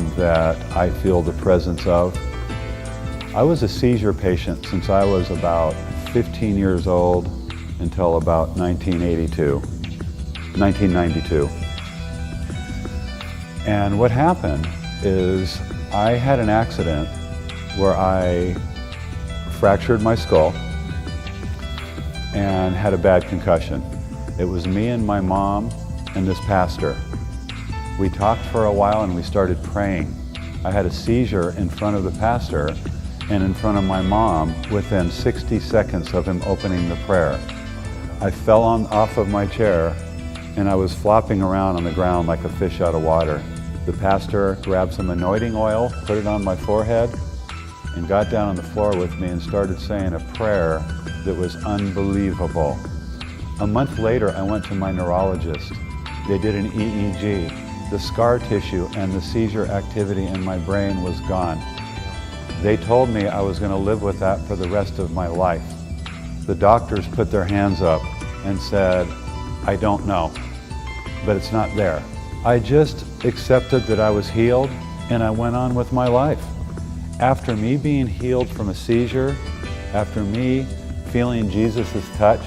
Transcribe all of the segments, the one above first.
one that I feel the presence of. I was a seizure patient since I was about 15 years old until about 1992. And what happened is I had an accident where I fractured my skull and had a bad concussion. It was me and my mom and this pastor. We talked for a while and we started praying. I had a seizure in front of the pastor and in front of my mom within 60 seconds of him opening the prayer. I fell off of my chair and I was flopping around on the ground like a fish out of water. The pastor grabbed some anointing oil, put it on my forehead, and got down on the floor with me and started saying a prayer that was unbelievable. A month later, I went to my neurologist. They did an EEG. The scar tissue and the seizure activity in my brain was gone. They told me I was going to live with that for the rest of my life. The doctors put their hands up and said, I don't know, but it's not there. I just accepted that I was healed and I went on with my life. After me being healed from a seizure, after me feeling Jesus' touch,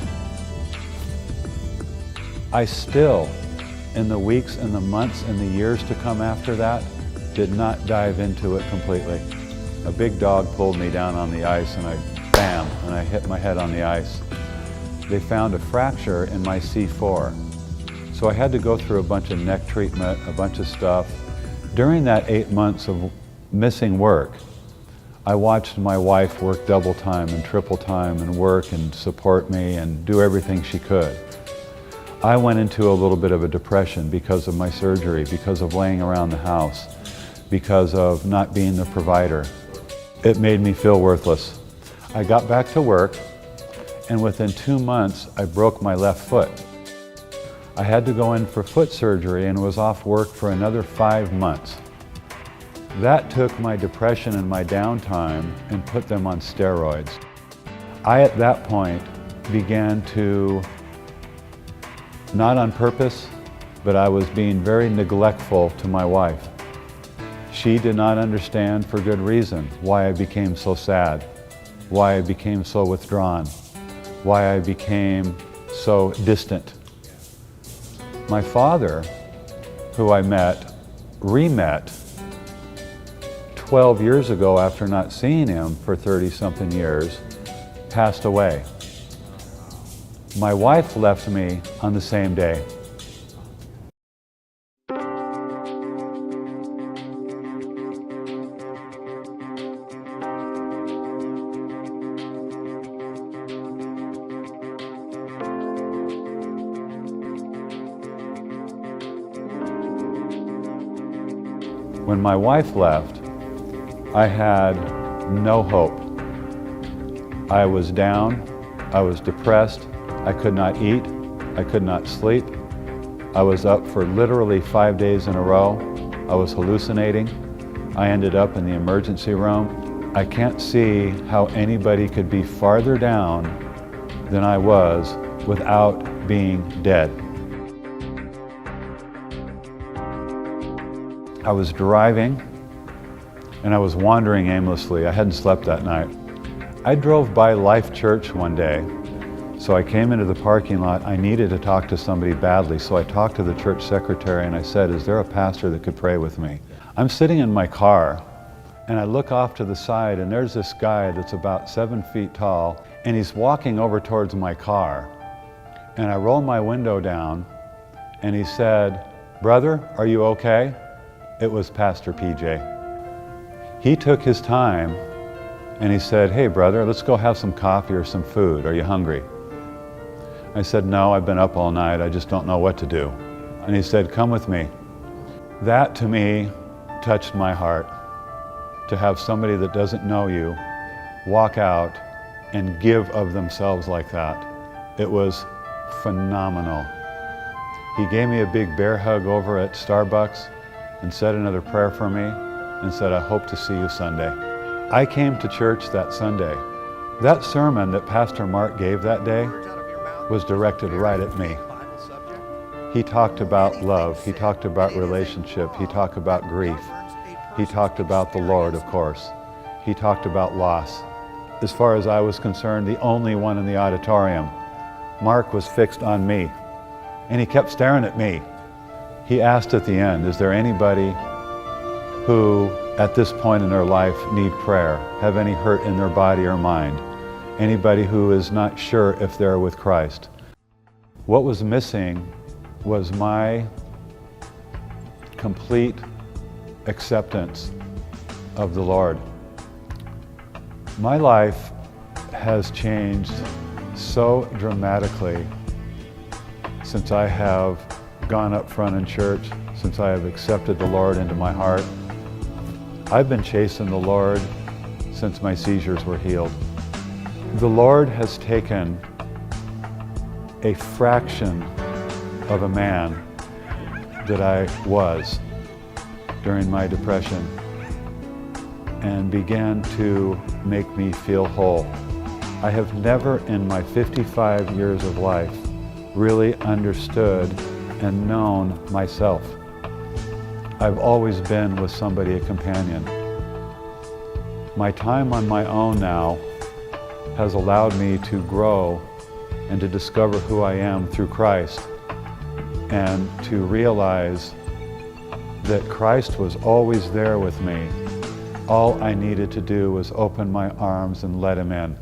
I still, in the weeks and the months and the years to come after that, did not dive into it completely. A big dog pulled me down on the ice and I hit my head on the ice. They found a fracture in my C4. So I had to go through a bunch of neck treatment, a bunch of stuff. During that 8 months of missing work, I watched my wife work double time and triple time and work and support me and do everything she could. I went into a little bit of a depression because of my surgery, because of laying around the house, because of not being the provider. It made me feel worthless. I got back to work, and within 2 months, I broke my left foot. I had to go in for foot surgery and was off work for another 5 months. That took my depression and my downtime and put them on steroids. I, at that point, began to, not on purpose, but I was being very neglectful to my wife. She did not understand, for good reason, why I became so sad, why I became so withdrawn, why I became so distant. My father, who I re-met 12 years ago after not seeing him for 30-something years, passed away. My wife left me on the same day. When my wife left, I had no hope. I was down, I was depressed, I could not eat, I could not sleep. I was up for literally 5 days in a row. I was hallucinating. I ended up in the emergency room. I can't see how anybody could be farther down than I was without being dead. I was driving and I was wandering aimlessly. I hadn't slept that night. I drove by Life Church one day, so I came into the parking lot. I needed to talk to somebody badly, so I talked to the church secretary and I said, is there a pastor that could pray with me? I'm sitting in my car and I look off to the side and there's this guy that's about 7 feet tall and he's walking over towards my car. And I roll my window down and he said, brother, are you okay? It was Pastor PJ. He took his time and he said, hey brother, let's go have some coffee or some food. Are you hungry? I said, no, I've been up all night. I just don't know what to do. And he said, come with me. That to me touched my heart, to have somebody that doesn't know you walk out and give of themselves like that. It was phenomenal. He gave me a big bear hug over at Starbucks and said another prayer for me and said, I hope to see you Sunday. I came to church that Sunday. That sermon that Pastor Mark gave that day was directed right at me. He talked about love, he talked about relationship, he talked about grief. He talked about the Lord, of course. He talked about loss. As far as I was concerned, the only one in the auditorium. Mark was fixed on me, and he kept staring at me. He asked at the end, is there anybody who at this point in their life need prayer, have any hurt in their body or mind? Anybody who is not sure if they're with Christ? What was missing was my complete acceptance of the Lord. My life has changed so dramatically since I have gone up front in church, since I have accepted the Lord into my heart. I've been chasing the Lord since my seizures were healed. The Lord has taken a fraction of a man that I was during my depression and began to make me feel whole. I have never in my 55 years of life really understood and known myself. I've always been with somebody, a companion. My time on my own now has allowed me to grow and to discover who I am through Christ, and to realize that Christ was always there with me. All I needed to do was open my arms and let Him in.